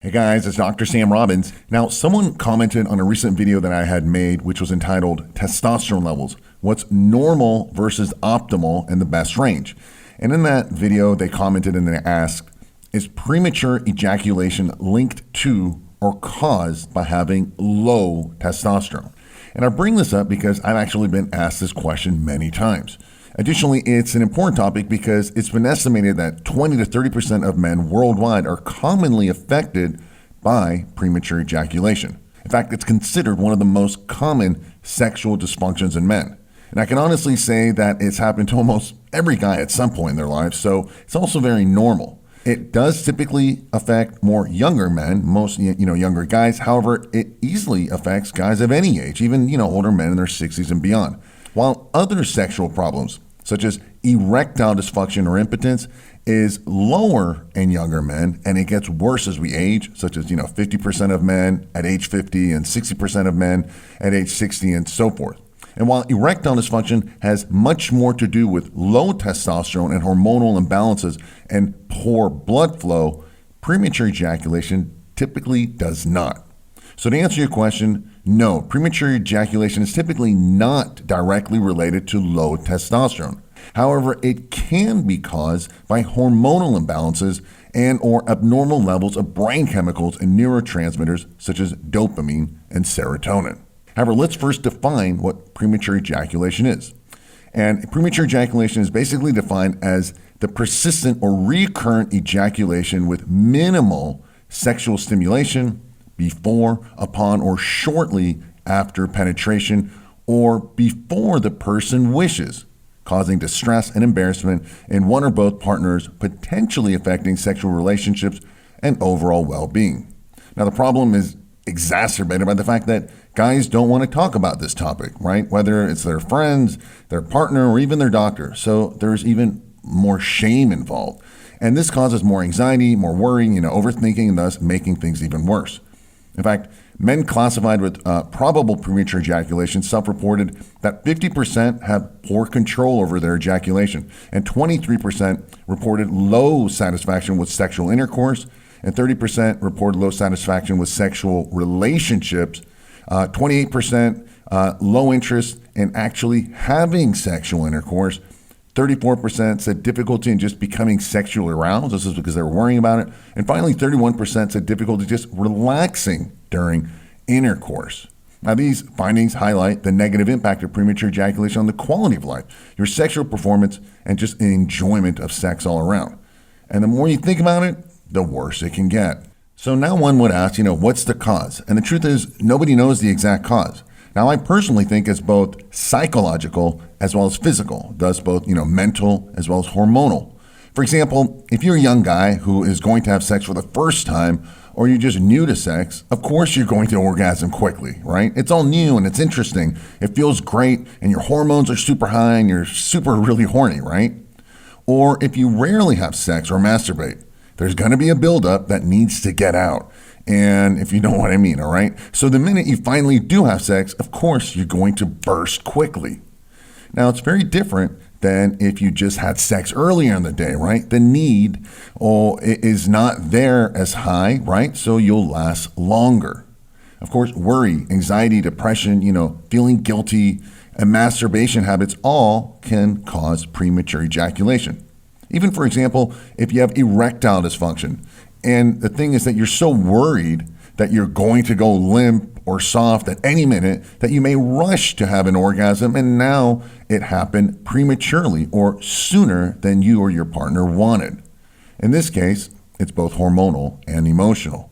Hey guys, it's Dr. Sam Robbins. Now, someone commented on a recent video that I had made, which was entitled Testosterone Levels, What's Normal versus Optimal in the Best Range. And in that video, they commented and they asked, is premature ejaculation linked to or caused by having low testosterone? And I bring this up because I've actually been asked this question many times. Additionally, it's an important topic because it's been estimated that 20 to 30% of men worldwide are commonly affected by premature ejaculation. In fact, it's considered one of the most common sexual dysfunctions in men. And I can honestly say that it's happened to almost every guy at some point in their lives, so it's also very normal. It does typically affect more younger men, most younger guys. However, it easily affects guys of any age, even older men in their 60s and beyond. While other sexual problems, such as erectile dysfunction or impotence, is lower in younger men, and it gets worse as we age, such as 50% of men at age 50 and 60% of men at age 60 and so forth. And while erectile dysfunction has much more to do with low testosterone and hormonal imbalances and poor blood flow, premature ejaculation typically does not. So to answer your question, no, premature ejaculation is typically not directly related to low testosterone. However, it can be caused by hormonal imbalances and or abnormal levels of brain chemicals and neurotransmitters such as dopamine and serotonin. However, let's first define what premature ejaculation is. And premature ejaculation is basically defined as the persistent or recurrent ejaculation with minimal sexual stimulation before, upon, or shortly after penetration, or before the person wishes, causing distress and embarrassment in one or both partners, potentially affecting sexual relationships and overall well-being. Now, the problem is exacerbated by the fact that guys don't want to talk about this topic, right? Whether it's their friends, their partner, or even their doctor. So there's even more shame involved. And this causes more anxiety, more worrying, overthinking, and thus making things even worse. In fact, men classified with probable premature ejaculation self-reported that 50% have poor control over their ejaculation, and 23% reported low satisfaction with sexual intercourse, and 30% reported low satisfaction with sexual relationships, 28% low interest in actually having sexual intercourse, 34% said difficulty in just becoming sexually aroused. This is because they were worrying about it. And finally, 31% said difficulty just relaxing during intercourse. Now, these findings highlight the negative impact of premature ejaculation on the quality of life, your sexual performance, and just enjoyment of sex all around. And the more you think about it, the worse it can get. So now one would ask, what's the cause? And the truth is, nobody knows the exact cause. Now, I personally think it's both psychological as well as physical, thus both, mental as well as hormonal. For example, if you're a young guy who is going to have sex for the first time, or you're just new to sex, of course you're going to orgasm quickly, right? It's all new and it's interesting. It feels great and your hormones are super high and you're really horny, right? Or if you rarely have sex or masturbate, there's going to be a buildup that needs to get out. And if you know what I mean, all right? So the minute you finally do have sex, of course, you're going to burst quickly. Now, it's very different than if you just had sex earlier in the day, right? The need is not there as high, right? So you'll last longer. Of course, worry, anxiety, depression, feeling guilty, and masturbation habits all can cause premature ejaculation. Even, for example, if you have erectile dysfunction, and the thing is that you're so worried that you're going to go limp or soft at any minute that you may rush to have an orgasm, and now it happened prematurely or sooner than you or your partner wanted. In this case, it's both hormonal and emotional.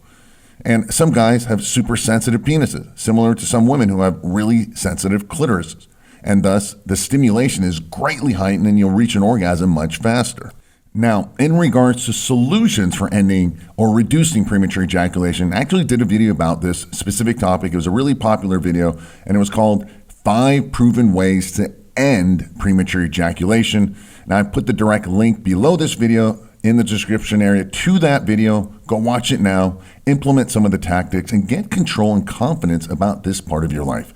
And some guys have super sensitive penises, similar to some women who have really sensitive clitorises. And thus, the stimulation is greatly heightened and you'll reach an orgasm much faster. Now, in regards to solutions for ending or reducing premature ejaculation, I actually did a video about this specific topic. It was a really popular video, and it was called 5 Proven Ways to End Premature Ejaculation. Now, I put the direct link below this video in the description area to that video. Go watch it now, implement some of the tactics, and get control and confidence about this part of your life.